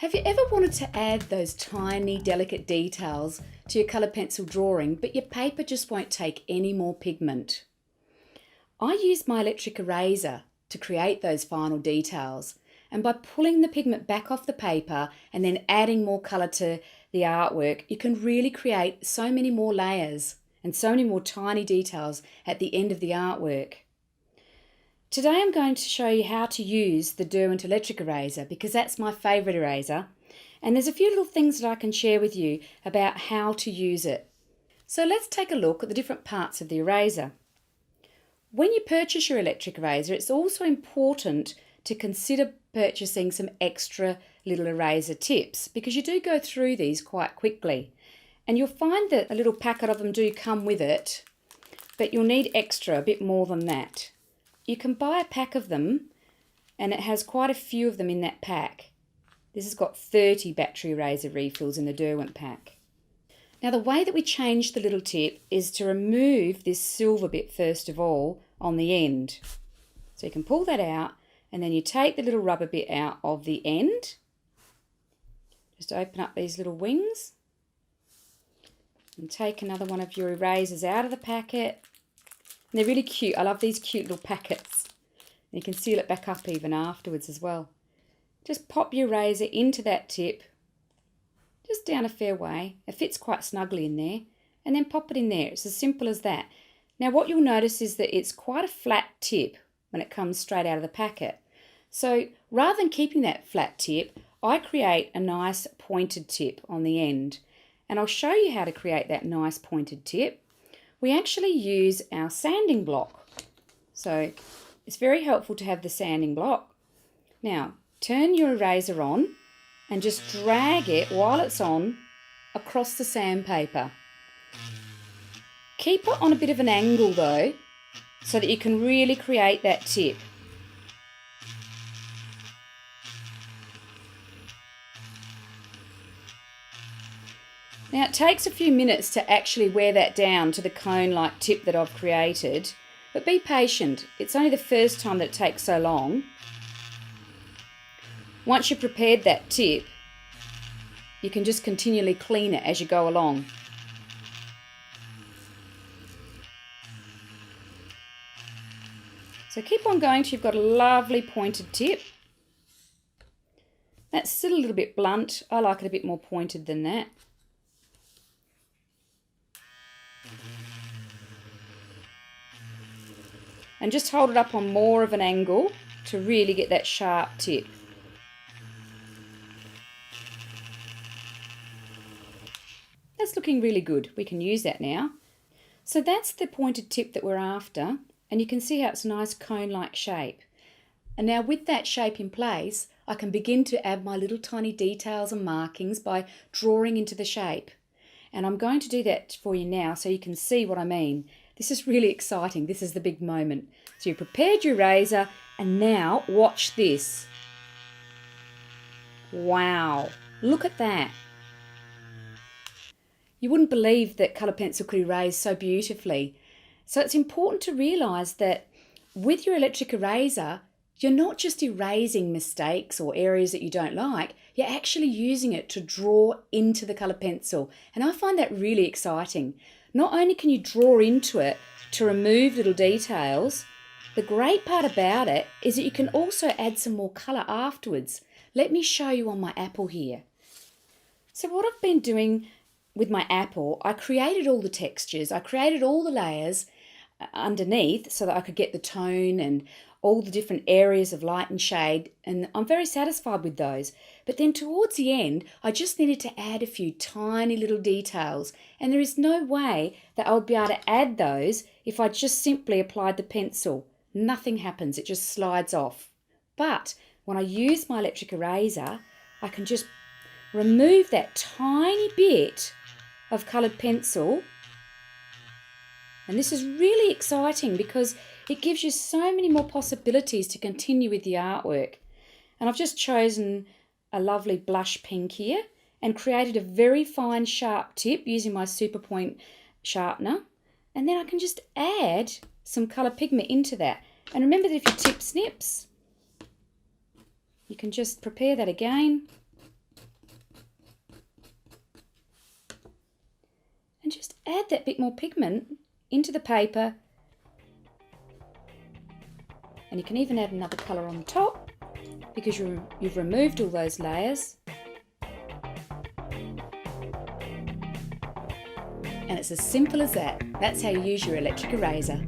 Have you ever wanted to add those tiny, delicate details to your colour pencil drawing, but your paper just won't take any more pigment? I use my electric eraser to create those final details, and by pulling the pigment back off the paper and then adding more colour to the artwork, you can really create so many more layers and so many more tiny details at the end of the artwork. Today I'm going to show you how to use the Derwent electric eraser because that's my favourite eraser, and there's a few little things that I can share with you about how to use it. So let's take a look at the different parts of the eraser. When you purchase your electric eraser, it's also important to consider purchasing some extra little eraser tips because you do go through these quite quickly, and you'll find that a little packet of them do come with it, but you'll need extra, a bit more than that. You can buy a pack of them, and it has quite a few of them in that pack. This has got 30 battery eraser refills in the Derwent pack. Now the way that we change the little tip is to remove this silver bit first of all on the end. So you can pull that out, and then you take the little rubber bit out of the end. Just open up these little wings and take another one of your erasers out of the packet. And they're really cute. I love these cute little packets. And you can seal it back up even afterwards as well. Just pop your eraser into that tip, just down a fair way. It fits quite snugly in there. And then pop it in there. It's as simple as that. Now what you'll notice is that it's quite a flat tip when it comes straight out of the packet. So rather than keeping that flat tip, I create a nice pointed tip on the end. And I'll show you how to create that nice pointed tip. We actually use our sanding block. So it's very helpful to have the sanding block. Now, turn your eraser on and just drag it while it's on across the sandpaper. Keep it on a bit of an angle though, so that you can really create that tip. Now it takes a few minutes to actually wear that down to the cone-like tip that I've created, but be patient. It's only the first time that it takes so long. Once you've prepared that tip, you can just continually clean it as you go along. So keep on going till you've got a lovely pointed tip. That's still a little bit blunt. I like it a bit more pointed than that. And just hold it up on more of an angle to really get that sharp tip. That's looking really good. We can use that now. So that's the pointed tip that we're after, and you can see how it's a nice cone-like shape. And now with that shape in place, I can begin to add my little tiny details and markings by drawing into the shape. And I'm going to do that for you now so you can see what I mean. This is really exciting. This is the big moment. So you prepared your eraser, and now watch this. Wow, look at that. You wouldn't believe that colour pencil could erase so beautifully. So it's important to realise that with your electric eraser, you're not just erasing mistakes or areas that you don't like, you're actually using it to draw into the colour pencil. And I find that really exciting. Not only can you draw into it to remove little details, the great part about it is that you can also add some more colour afterwards. Let me show you on my apple here. So what I've been doing with my apple, I created all the textures, I created all the layers underneath so that I could get the tone and all the different areas of light and shade, and I'm very satisfied with those. But then towards the end, I just needed to add a few tiny little details, and there is no way that I would be able to add those if I just simply applied the pencil. Nothing happens, it just slides off. But when I use my electric eraser, I can just remove that tiny bit of coloured pencil. And this is really exciting because it gives you so many more possibilities to continue with the artwork. And I've just chosen a lovely blush pink here and created a very fine sharp tip using my super point sharpener. And then I can just add some colour pigment into that. And remember that if your tip snips, you can just prepare that again and just add that bit more pigment into the paper. And you can even add another colour on top because you've removed all those layers. And it's as simple as that. That's how you use your electric eraser.